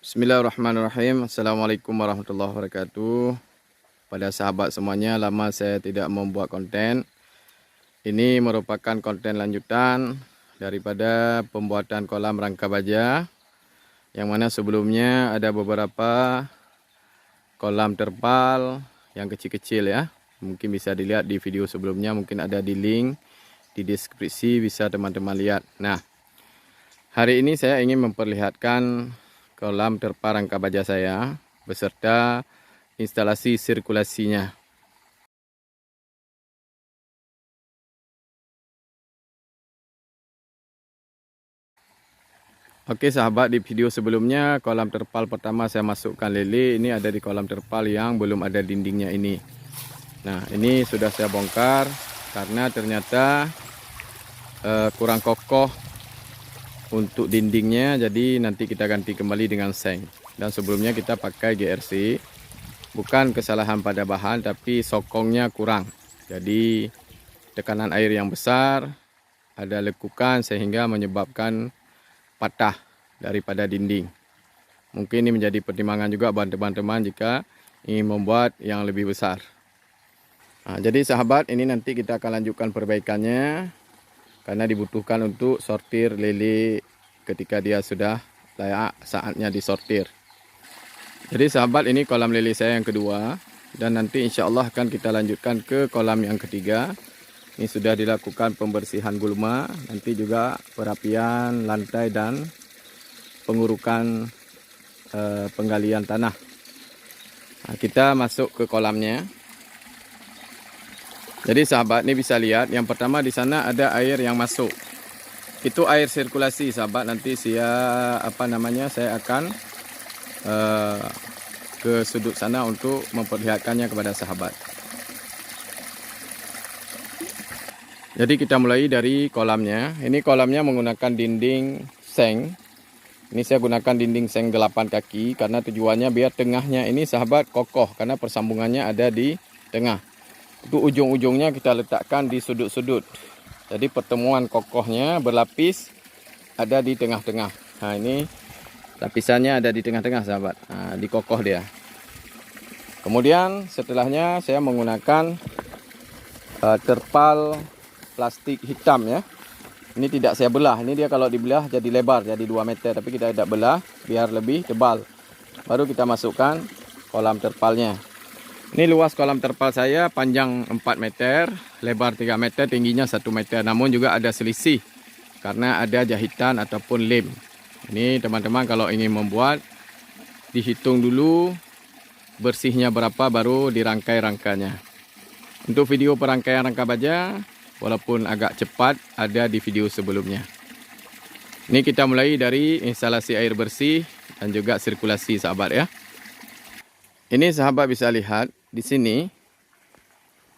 Bismillahirrahmanirrahim. Assalamualaikum warahmatullahi wabarakatuh. Pada sahabat semuanya, lama saya tidak membuat konten. Ini merupakan konten lanjutan daripada pembuatan kolam rangka baja, yang mana sebelumnya ada beberapa kolam terpal yang kecil-kecil ya. Mungkin bisa dilihat di video sebelumnya, mungkin ada di link di deskripsi, bisa teman-teman lihat. Nah, hari ini saya ingin memperlihatkan kolam terpal rangka baja saya beserta instalasi sirkulasinya. Oke sahabat, di video sebelumnya kolam terpal pertama saya masukkan lele. Ini ada di kolam terpal yang belum ada dindingnya ini. Nah, ini sudah saya bongkar karena ternyata kurang kokoh untuk dindingnya, jadi nanti kita ganti kembali dengan seng. Dan sebelumnya kita pakai GRC. Bukan kesalahan pada bahan, tapi sokongnya kurang. Jadi tekanan air yang besar, ada lekukan sehingga menyebabkan patah daripada dinding. Mungkin ini menjadi pertimbangan juga buat teman-teman jika ingin membuat yang lebih besar. Nah, jadi sahabat, ini nanti kita akan lanjutkan perbaikannya karena dibutuhkan untuk sortir lele ketika dia sudah layak saatnya disortir. Jadi sahabat, ini kolam lele saya yang kedua, dan nanti insya Allah akan kita lanjutkan ke kolam yang ketiga. Ini sudah dilakukan pembersihan gulma, nanti juga perapian lantai dan pengurukan penggalian tanah. Nah, kita masuk ke kolamnya. Jadi sahabat, ini bisa lihat yang pertama di sana ada air yang masuk. Itu air sirkulasi sahabat. Nanti saya akan ke sudut sana untuk memperlihatkannya kepada sahabat. Jadi kita mulai dari kolamnya. Ini kolamnya menggunakan dinding seng. Ini saya gunakan dinding seng 8 kaki karena tujuannya biar tengahnya ini sahabat kokoh, karena persambungannya ada di tengah. Itu ujung-ujungnya kita letakkan di sudut-sudut. Jadi pertemuan kokohnya berlapis ada di tengah-tengah. Nah, ini lapisannya ada di tengah-tengah sahabat. Nah, di kokoh dia. Kemudian setelahnya saya menggunakan terpal plastik hitam ya. Ini tidak saya belah. Ini dia kalau dibelah jadi lebar, jadi 2 meter. Tapi kita tidak belah biar lebih tebal. Baru kita masukkan kolam terpalnya. Ini luas kolam terpal saya panjang 4 meter, lebar 3 meter, tingginya 1 meter. Namun juga ada selisih karena ada jahitan ataupun lem. Ini teman-teman kalau ingin membuat, dihitung dulu bersihnya berapa baru dirangkai-rangkanya. Untuk video perangkaian rangka baja, walaupun agak cepat, ada di video sebelumnya. Ini kita mulai dari instalasi air bersih dan juga sirkulasi sahabat ya. Ini sahabat bisa lihat di sini.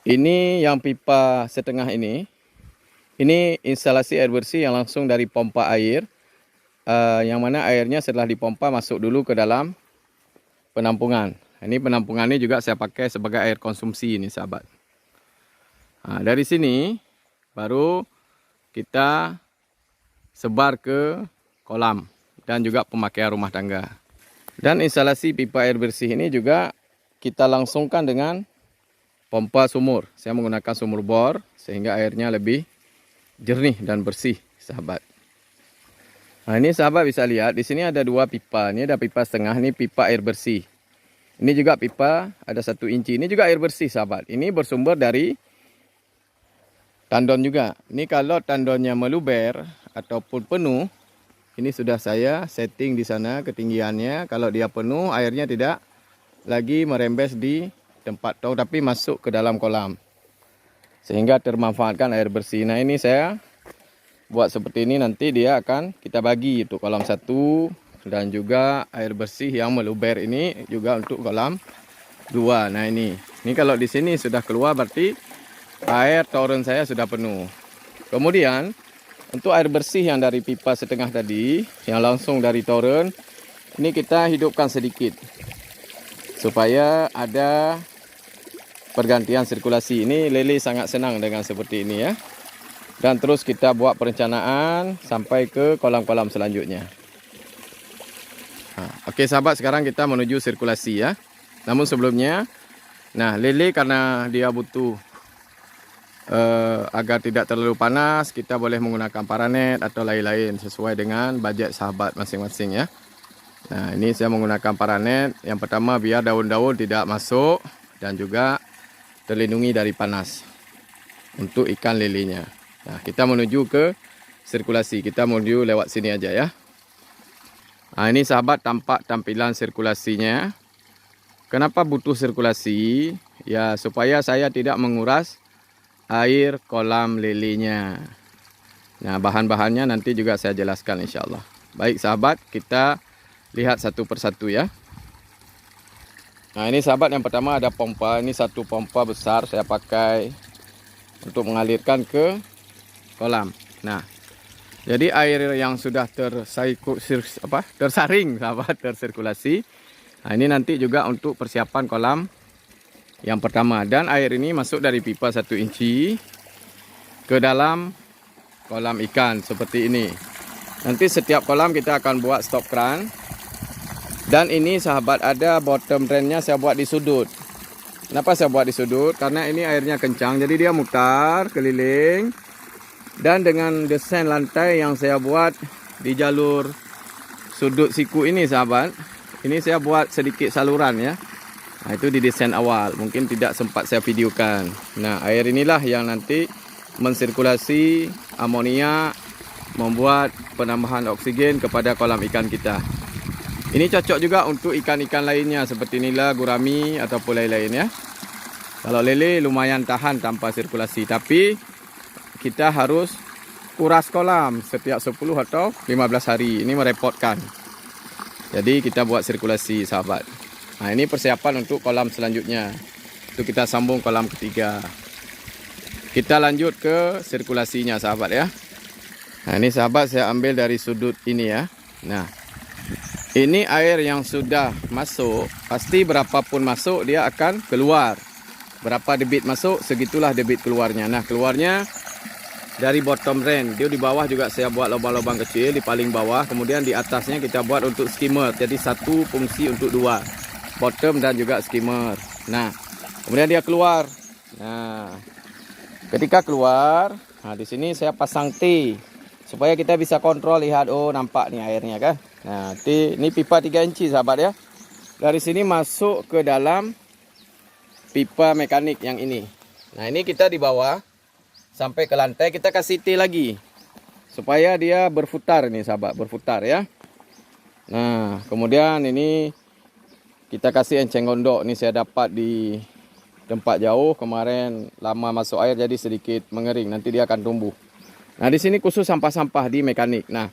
Ini yang pipa setengah ini. Ini instalasi air bersih yang langsung dari pompa air. Yang mana airnya setelah dipompa masuk dulu ke dalam penampungan. Ini penampungan ini juga saya pakai sebagai air konsumsi ini sahabat. Nah, dari sini baru kita sebar ke kolam dan juga pemakaian rumah tangga. Dan instalasi pipa air bersih ini juga kita langsungkan dengan pompa sumur. Saya menggunakan sumur bor sehingga airnya lebih jernih dan bersih sahabat. Nah, ini sahabat bisa lihat di sini ada 2 pipa. Ini ada pipa setengah, ini pipa air bersih. Ini juga pipa ada 1 inci. Ini juga air bersih sahabat. Ini bersumber dari tandon juga. Ini kalau tandonnya meluber ataupun penuh, ini sudah saya setting di sana ketinggiannya. Kalau dia penuh, airnya tidak lagi merembes di tempat tong, tapi masuk ke dalam kolam. Sehingga termanfaatkan air bersih. Nah, ini saya buat seperti ini, nanti dia akan kita bagi untuk kolam 1. Dan juga air bersih yang meluber ini juga untuk kolam 2. Nah, ini kalau di sini sudah keluar berarti air toren saya sudah penuh. Kemudian untuk air bersih yang dari pipa setengah tadi, yang langsung dari toren, ini kita hidupkan sedikit supaya ada pergantian sirkulasi. Ini lele sangat senang dengan seperti ini ya. Dan terus kita buat perencanaan sampai ke kolam-kolam selanjutnya. Okey sahabat, sekarang kita menuju sirkulasi ya. Namun sebelumnya, nah lele karena dia butuh agar tidak terlalu panas, kita boleh menggunakan paranet atau lain-lain sesuai dengan bajet sahabat masing-masing ya. Nah ini saya menggunakan paranet. Yang pertama biar daun-daun tidak masuk dan juga terlindungi dari panas untuk ikan lelenya. Nah kita menuju ke sirkulasi, kita menuju lewat sini aja ya. Nah ini sahabat tampak tampilan sirkulasinya. Kenapa butuh sirkulasi? Ya supaya saya tidak menguras air kolam lelenya. Nah bahan-bahannya nanti juga saya jelaskan insya Allah. Baik sahabat, kita lihat satu persatu ya. Nah ini sahabat, yang pertama ada pompa. Ini satu pompa besar saya pakai untuk mengalirkan ke kolam. Nah jadi air yang sudah tersaring sahabat, tersirkulasi. Nah ini nanti juga untuk persiapan kolam yang pertama. Dan air ini masuk dari pipa 1 inci ke dalam kolam ikan seperti ini. Nanti setiap kolam kita akan buat stop kran. Dan ini sahabat, ada bottom drainnya saya buat di sudut. Kenapa saya buat di sudut? Karena ini airnya kencang, jadi dia mutar keliling. Dan dengan desain lantai yang saya buat di jalur sudut siku ini sahabat, ini saya buat sedikit saluran ya. Nah itu di desain awal, mungkin tidak sempat saya videokan. Nah air inilah yang nanti mensirkulasi amonia, membuat penambahan oksigen kepada kolam ikan kita. Ini cocok juga untuk ikan-ikan lainnya seperti nila, gurami ataupun lain-lain ya. Kalau lele lumayan tahan tanpa sirkulasi, tapi kita harus kuras kolam setiap 10 atau 15 hari. Ini merepotkan. Jadi kita buat sirkulasi sahabat. Nah ini persiapan untuk kolam selanjutnya. Itu kita sambung kolam ketiga. Kita lanjut ke sirkulasinya sahabat ya. Nah ini sahabat, saya ambil dari sudut ini ya. Nah ini air yang sudah masuk, pasti berapapun masuk dia akan keluar. Berapa debit masuk, segitulah debit keluarnya. Nah keluarnya dari bottom drain. Dia di bawah juga saya buat lubang-lubang kecil di paling bawah. Kemudian di atasnya kita buat untuk skimmer. Jadi satu fungsi untuk dua, bottom dan juga skimmer. Nah kemudian dia keluar. Nah ketika keluar, nah di sini saya pasang T supaya kita bisa kontrol, lihat, oh nampak nih airnya kan. Nah T ini pipa 3 inci sahabat ya. Dari sini masuk ke dalam pipa mekanik yang ini. Nah ini kita di bawah sampai ke lantai, kita kasih T lagi supaya dia berputar nih sahabat, berputar ya. Nah kemudian ini kita kasih enceng gondok. Ini saya dapat di tempat jauh kemarin, lama masuk air jadi sedikit mengering, nanti dia akan tumbuh. Nah di sini khusus sampah-sampah di mekanik. Nah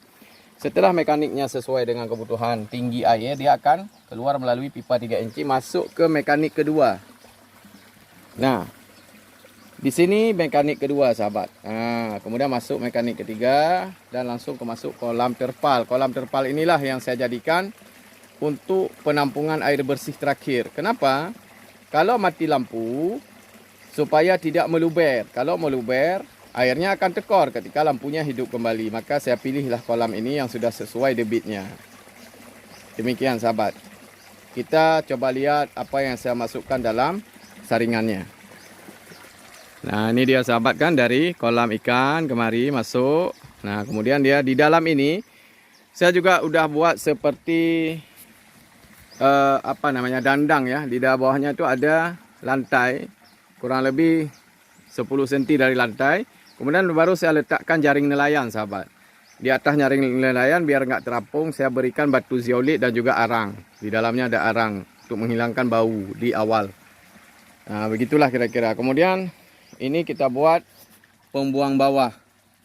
setelah mekaniknya sesuai dengan kebutuhan tinggi air, dia akan keluar melalui pipa 3 inci masuk ke mekanik kedua. Nah di sini mekanik kedua sahabat. Nah kemudian masuk mekanik ketiga dan langsung masuk kolam terpal. Kolam terpal inilah yang saya jadikan untuk penampungan air bersih terakhir. Kenapa? Kalau mati lampu, supaya tidak meluber. Kalau meluber, airnya akan tekor ketika lampunya hidup kembali. Maka saya pilihlah kolam ini yang sudah sesuai debitnya. Demikian sahabat. Kita coba lihat apa yang saya masukkan dalam saringannya. Nah ini dia sahabat kan, dari kolam ikan kemari masuk. Nah kemudian dia di dalam ini, saya juga udah buat seperti dandang ya. Di bawahnya itu ada lantai kurang lebih 10 cm dari lantai. Kemudian baru saya letakkan jaring nelayan sahabat. Di atas jaring nelayan biar nggak terapung, saya berikan batu zeolit dan juga arang. Di dalamnya ada arang untuk menghilangkan bau di awal. Nah begitulah kira-kira. Kemudian ini kita buat pembuang bawah.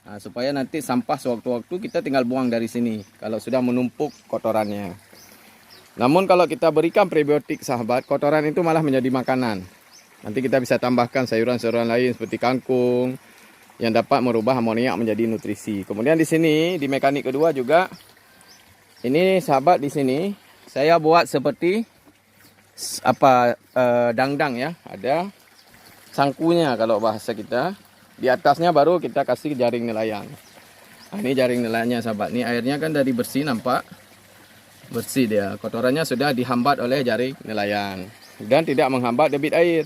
Nah, supaya nanti sampah sewaktu-waktu kita tinggal buang dari sini kalau sudah menumpuk kotorannya. Namun kalau kita berikan prebiotik sahabat, kotoran itu malah menjadi makanan. Nanti kita bisa tambahkan sayuran-sayuran lain seperti kangkung yang dapat merubah amoniak menjadi nutrisi. Kemudian di sini di mekanik kedua juga, ini sahabat, di sini saya buat seperti dangdang ya. Ada sangkunya kalau bahasa kita. Di atasnya baru kita kasih jaring nelayan. Nah, ini jaring nelayannya sahabat. Ini airnya kan dari bersih nampak. bersih dia. Kotorannya sudah dihambat oleh jaring nelayan dan tidak menghambat debit air.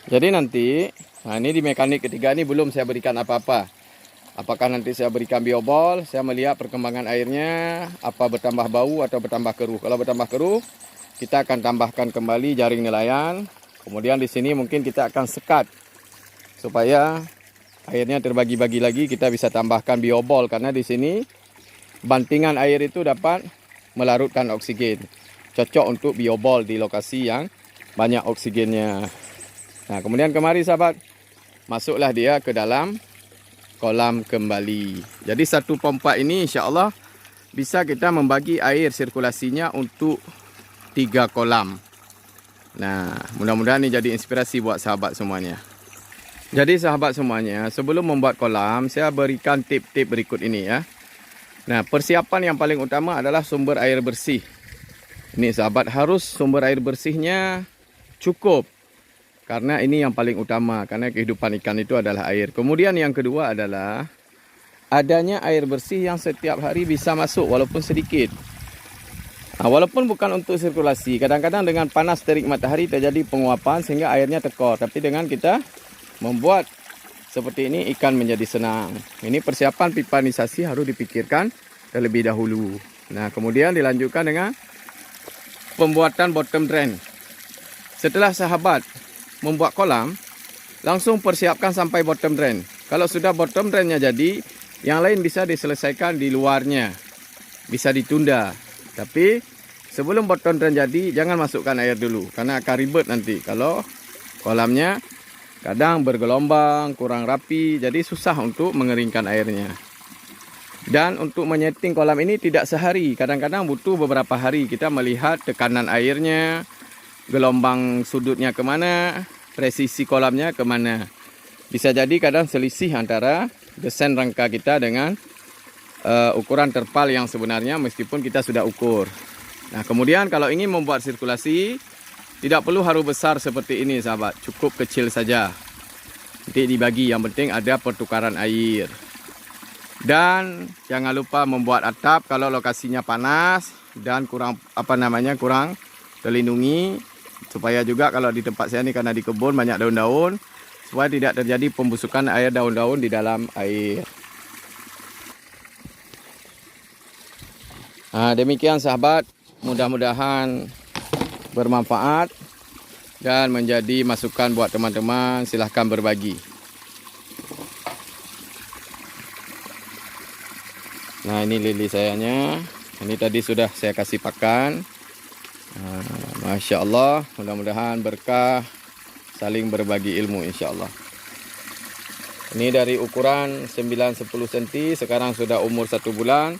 Jadi nanti, nah ini di mekanik ketiga ini belum saya berikan apa-apa. Apakah nanti saya berikan biobol, saya melihat perkembangan airnya, apa bertambah bau atau bertambah keruh. Kalau bertambah keruh, kita akan tambahkan kembali jaring nelayan. Kemudian di sini mungkin kita akan sekat supaya airnya terbagi-bagi lagi, kita bisa tambahkan biobol karena di sini bantingan air itu dapat melarutkan oksigen. Cocok untuk biobol di lokasi yang banyak oksigennya. Nah, kemudian kemari sahabat, masuklah dia ke dalam kolam kembali. Jadi satu pompa ini insya Allah bisa kita membagi air sirkulasinya untuk 3 kolam. Nah, mudah-mudahan ini jadi inspirasi buat sahabat semuanya. Jadi sahabat semuanya, sebelum membuat kolam, saya berikan tip-tip berikut ini ya. Nah, persiapan yang paling utama adalah sumber air bersih. Ini sahabat, harus sumber air bersihnya cukup. Karena ini yang paling utama, karena kehidupan ikan itu adalah air. Kemudian yang kedua adalah adanya air bersih yang setiap hari bisa masuk walaupun sedikit. Nah, walaupun bukan untuk sirkulasi, kadang-kadang dengan panas terik matahari terjadi penguapan sehingga airnya tekor. Tapi dengan kita membuat seperti ini, ikan menjadi senang. Ini persiapan pipanisasi harus dipikirkan terlebih dahulu. Nah, kemudian dilanjutkan dengan pembuatan bottom drain. Setelah sahabat membuat kolam, langsung persiapkan sampai bottom drain. Kalau sudah bottom drainnya jadi, yang lain bisa diselesaikan di luarnya, bisa ditunda. Tapi sebelum bottom drain jadi, jangan masukkan air dulu, karena akan ribet nanti. Kalau kolamnya kadang bergelombang, kurang rapi, jadi susah untuk mengeringkan airnya. Dan untuk menyeting kolam ini tidak sehari, kadang-kadang butuh beberapa hari. Kita melihat tekanan airnya, gelombang sudutnya kemana, presisi kolamnya kemana. Bisa jadi kadang selisih antara desain rangka kita dengan ukuran terpal yang sebenarnya meskipun kita sudah ukur. Nah, kemudian kalau ingin membuat sirkulasi, tidak perlu harus besar seperti ini sahabat, cukup kecil saja. Nanti dibagi, yang penting ada pertukaran air. Dan jangan lupa membuat atap kalau lokasinya panas dan kurang kurang terlindungi, supaya juga kalau di tempat saya ini karena di kebun banyak daun-daun, supaya tidak terjadi pembusukan air daun-daun di dalam air. Nah, demikian sahabat, mudah-mudahan bermanfaat dan menjadi masukan buat teman-teman. Silahkan berbagi. Nah, ini lili sayanya. Ini tadi sudah saya kasih pakan. Masya Allah, mudah-mudahan berkah, saling berbagi ilmu insya Allah. Ini dari ukuran 9-10 cm, sekarang sudah umur 1 bulan.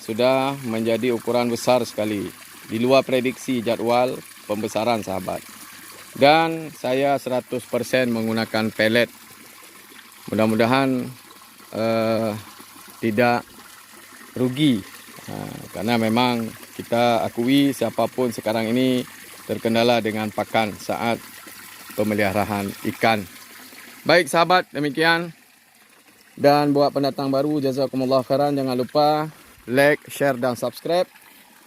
Sudah menjadi ukuran besar sekali. Di luar prediksi jadwal pembesaran sahabat. Dan saya 100% menggunakan pelet. Mudah-mudahan tidak rugi. Karena memang kita akui siapapun sekarang ini terkendala dengan pakan saat pemeliharaan ikan. Baik sahabat, demikian. Dan buat pendatang baru, jazakumullah khairan. Jangan lupa like, share, dan subscribe.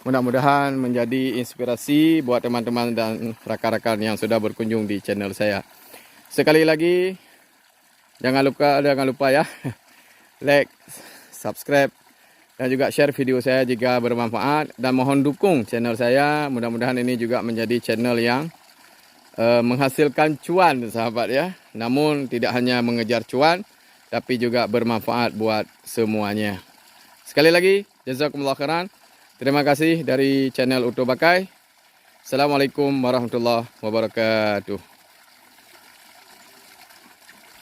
Mudah-mudahan menjadi inspirasi buat teman-teman dan rakan-rakan yang sudah berkunjung di channel saya. Sekali lagi, jangan lupa ya, like, subscribe, dan juga share video saya jika bermanfaat. Dan mohon dukung channel saya. Mudah-mudahan ini juga menjadi channel yang menghasilkan cuan sahabat ya. Namun tidak hanya mengejar cuan, tapi juga bermanfaat buat semuanya. Sekali lagi, jazakumullah khairan. Terima kasih dari channel Uto Bakai. Assalamualaikum warahmatullahi wabarakatuh.